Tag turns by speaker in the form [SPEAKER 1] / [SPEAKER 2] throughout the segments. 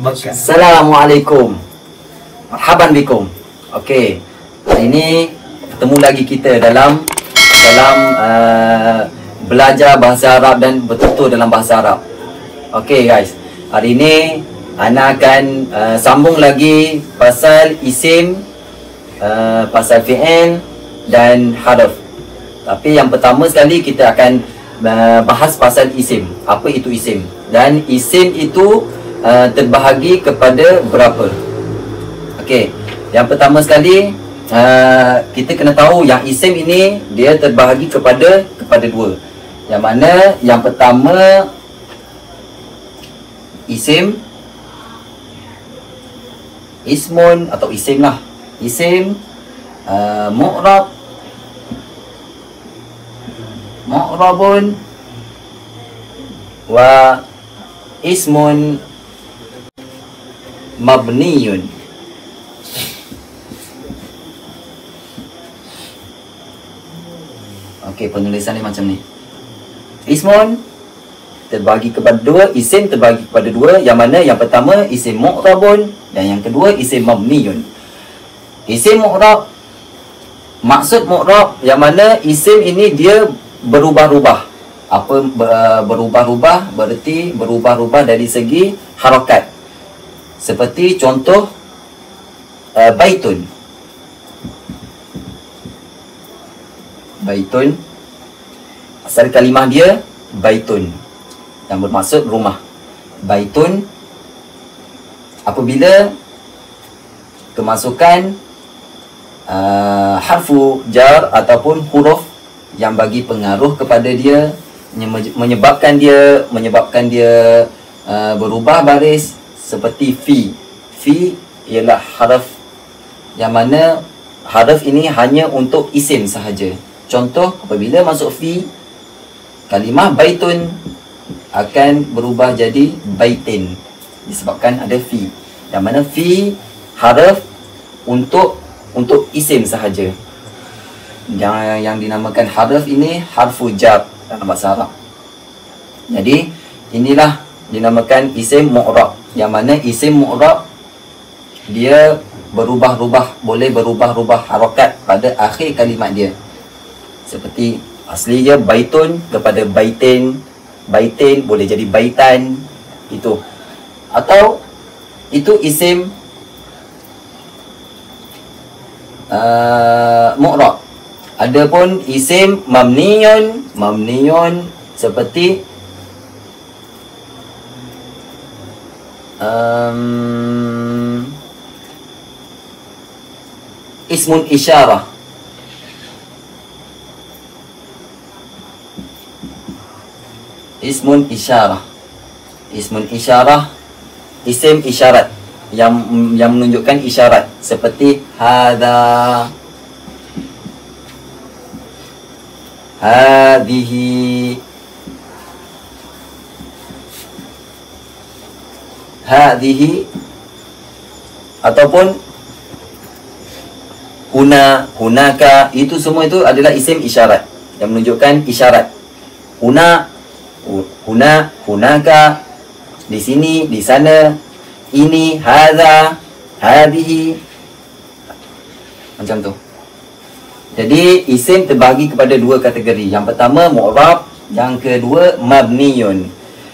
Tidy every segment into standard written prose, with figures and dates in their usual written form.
[SPEAKER 1] Assalamualaikum. Marhaban bikum. Okey. Hari ini bertemu lagi kita dalam belajar bahasa Arab dan bertutur dalam bahasa Arab. Okey guys. Hari ini ana akan sambung lagi pasal isim, pasal fi'il dan harf. Tapi yang pertama sekali kita akan bahas pasal isim. Apa itu isim? Dan isim itu terbahagi kepada berapa? Okey. Yang pertama sekali kita kena tahu yang isim ini dia terbahagi kepada dua. Yang mana yang pertama isim, ismun atau isim lah. Isim mu'rab, mu'rabun wa ismun mabniyun. Okey, penulisan ni macam ni. Ismun terbagi kepada dua, isim terbagi kepada dua, yang mana yang pertama isim mu'rabun dan yang kedua isim mabniyun. Isim mu'rab, maksud mu'rab yang mana isim ini dia berubah-ubah. Apa berubah-ubah? Berarti berubah-ubah dari segi harakat. Seperti contoh baitun. Baitun, asal kalimah dia baitun yang bermaksud rumah. Baitun apabila kemasukan harfu jar ataupun huruf yang bagi pengaruh kepada dia, menyebabkan dia berubah baris, seperti fi. Fi ialah harf yang mana harf ini hanya untuk isim sahaja. Contoh, apabila masuk fi, kalimah baitun akan berubah jadi baitin disebabkan ada fi. Yang mana fi harf untuk isim sahaja. Yang dinamakan harf ini harfu jar dalam bahasa Arab. Jadi inilah dinamakan isim mu'rab. Yang mana isim mu'rab dia boleh berubah-ubah harakat pada akhir kalimat dia. Seperti asli dia baitun kepada baitin, baitin boleh jadi baitan, itu. Atau itu isim mu'rab. Adapun isim mamniyun seperti ismun isyarah. Ismun isyarah. Ismun isyarah, isim isyarat yang menunjukkan isyarat, seperti hadza, hadhihi, hadhihi, ataupun huna, hunaka. Itu semua itu adalah isim isyarat yang menunjukkan isyarat. Huna, hunaka, di sini, di sana, ini, hadza, hadhihi, macam tu. Jadi isim terbagi kepada dua kategori. Yang pertama mu'rab, yang kedua mabniyun.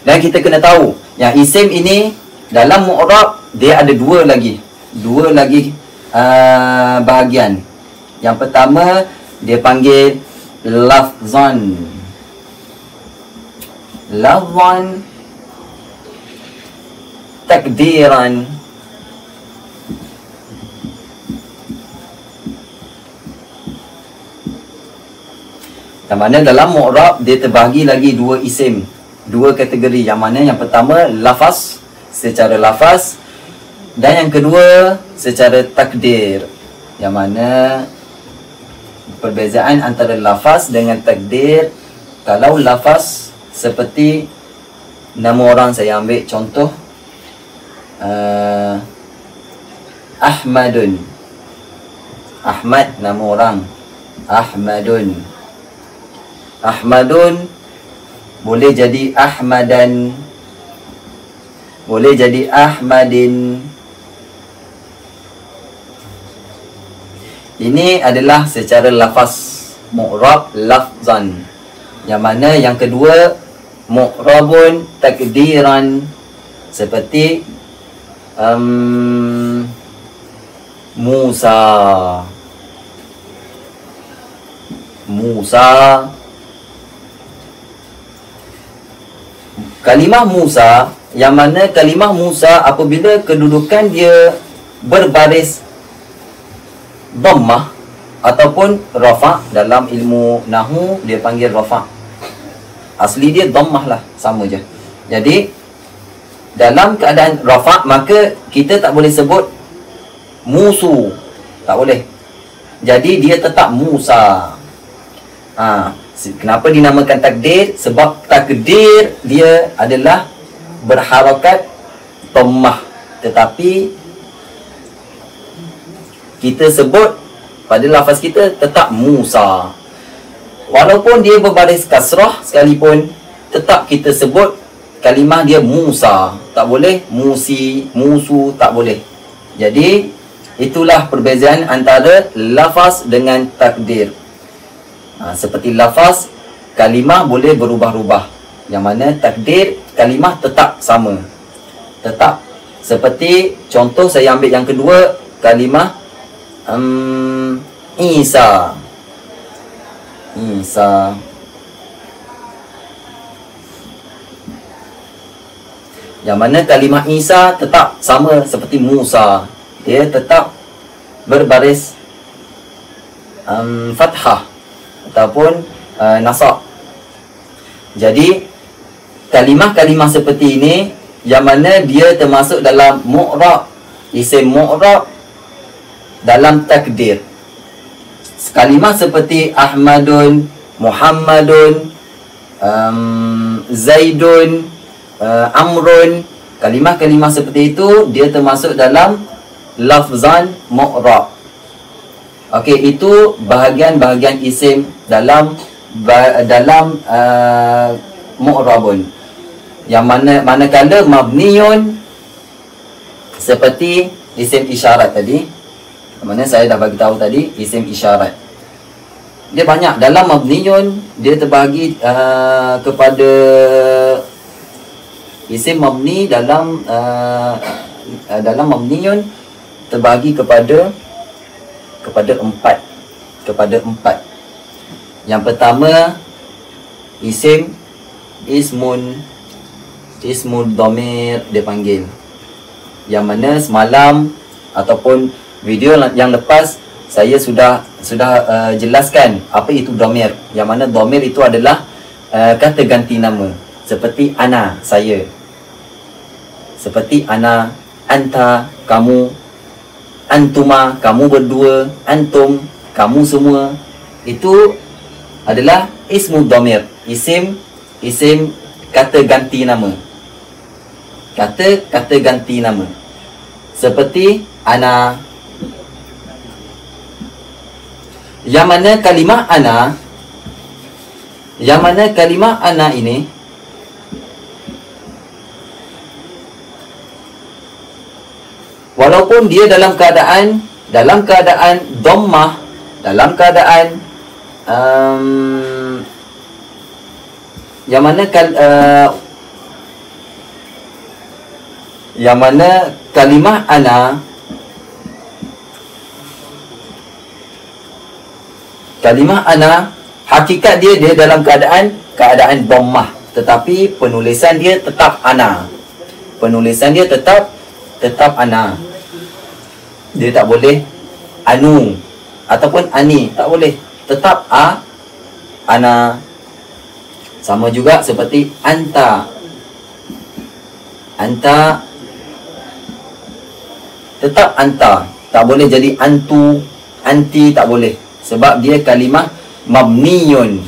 [SPEAKER 1] Dan kita kena tahu yang isim ini dalam mu'rab dia ada dua lagi bahagian. Yang pertama dia panggil lafzan. Lafzan, takdiran. Yang mana dalam mu'rab dia terbahagi lagi dua isim, dua kategori. Yang mana yang pertama lafaz, secara lafaz, dan yang kedua secara takdir. Yang mana perbezaan antara lafaz dengan takdir. Kalau lafaz seperti nama orang, saya ambil contoh Ahmadun. Ahmad nama orang, Ahmadun. Ahmadun boleh jadi Ahmadan, boleh jadi Ahmadin. Ini adalah secara lafaz, mu'rab lafzan. Yang mana yang kedua mu'rabun takdiran, seperti Musa. Musa. Kalimah Musa, yang mana kalimah Musa apabila kedudukan dia berbaris dhammah ataupun rafa', dalam ilmu nahwu dia panggil rafa'. Asli dia dhammah lah, sama je. Jadi dalam keadaan rafa', maka kita tak boleh sebut musu, tak boleh. Jadi dia tetap Musa. Kenapa dinamakan takdir? Sebab takdir dia adalah berharakat dhammah, tetapi kita sebut pada lafaz kita tetap Musa. Walaupun dia berbaris kasrah sekalipun, tetap kita sebut kalimah dia Musa. Tak boleh Musi, Musu, tak boleh. Jadi itulah perbezaan antara lafaz dengan takdir. Seperti lafaz, kalimah boleh berubah-ubah, yang mana takdir kalimah tetap sama, tetap. Seperti contoh saya ambil yang kedua, kalimah Isa. Isa. Yang mana kalimah Isa tetap sama seperti Musa. Dia tetap berbaris fathah ataupun nasab. Jadi kalimah-kalimah seperti ini, yang mana dia termasuk dalam mu'rab, isim mu'rab dalam takdir. Kalimah seperti Ahmadun, Muhammadun, Zaidun, Amrun, kalimah-kalimah seperti itu dia termasuk dalam lafzan mu'rab. Okey, itu bahagian-bahagian isim dalam mu'rabun. Yang manakala mabniun, seperti isim isyarat tadi, mana saya dah bagi tahu tadi, isim isyarat. Dia banyak. Dalam mabniun dia terbahagi kepada isim mabni dalam mabniun terbahagi kepada empat. Yang pertama ismun dhamir dia panggil, yang mana semalam ataupun video yang lepas saya sudah jelaskan apa itu dhamir. Yang mana dhamir itu adalah kata ganti nama, seperti ana, saya, seperti ana, anta, kamu, antuma, kamu berdua, antum, kamu semua. Itu adalah ismu dhamir, isim kata ganti nama, kata ganti nama, seperti ana. Yang mana kalimah ana ini walaupun dia dalam keadaan dhammah, dalam keadaan yang mana kalimah ana, hakikat dia dalam keadaan dhammah, tetapi penulisan dia tetap ana. Penulisan dia tetap ana. Dia tak boleh anu ataupun ani, tak boleh. Tetap ana. Sama juga seperti anta. Anta tetap anta. Tak boleh jadi antu, anti, tak boleh. Sebab dia kalimah mabniyun.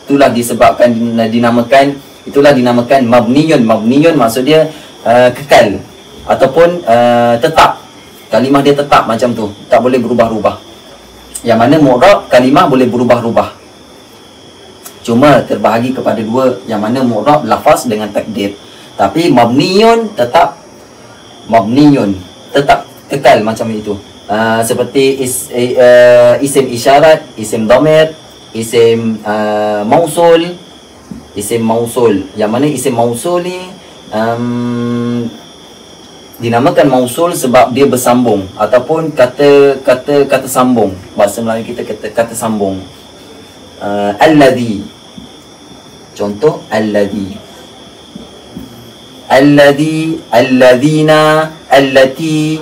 [SPEAKER 1] Itulah dinamakan mabniyun. Mabniyun maksud dia kekal ataupun tetap. Kalimah dia tetap macam tu, tak boleh berubah-ubah. Yang mana mu'rab kalimah boleh berubah-ubah, cuma terbahagi kepada dua, yang mana mu'rab lafaz dengan takdir. Tapi mabniyun tetap kekal macam itu. Seperti isim isyarat, isim dhamir, isim mausul. Isim mausul, yang mana isim mausul ni dinamakan mausul sebab dia bersambung, ataupun kata sambung. Bahasa Melayu kita kata sambung. Alladhi, contoh alladhi, alladhina, allati,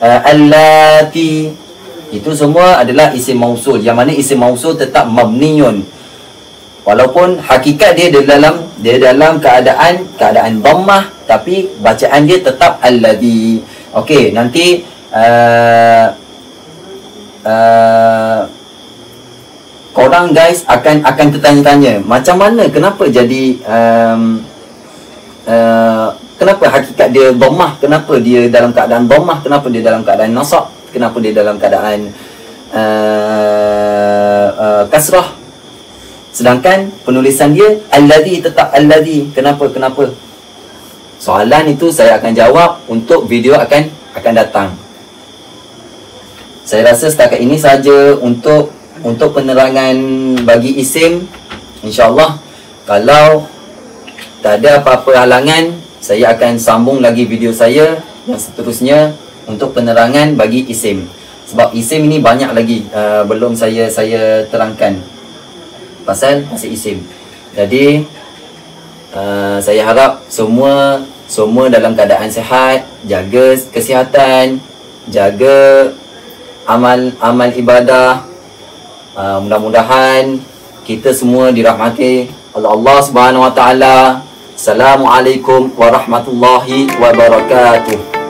[SPEAKER 1] allati, itu semua adalah isim mausul, yang mana isim mausul tetap mabniyun, walaupun hakikat dia dalam keadaan dhammah, tapi bacaan dia tetap alladhi. Okey, nanti korang guys akan tertanya-tanya, macam mana, kenapa jadi kenapa hakikat dia dhammah, kenapa dia dalam keadaan dhammah, kenapa dia dalam keadaan nasab, kenapa dia dalam keadaan kasrah, sedangkan penulisan dia alladhi, tetap alladhi. Kenapa? Soalan itu saya akan jawab untuk video akan datang. Saya rasa setakat ini saja untuk penerangan bagi isim. InsyaAllah kalau tak ada apa-apa halangan, saya akan sambung lagi video saya yang seterusnya untuk penerangan bagi isim. Sebab isim ini banyak lagi belum saya terangkan pasal isim. Jadi saya harap semua dalam keadaan sihat, jaga kesihatan, jaga amal ibadah. Mudah-mudahan kita semua dirahmati oleh Allah Subhanahu Wa Taala. Assalamualaikum warahmatullahi wabarakatuh.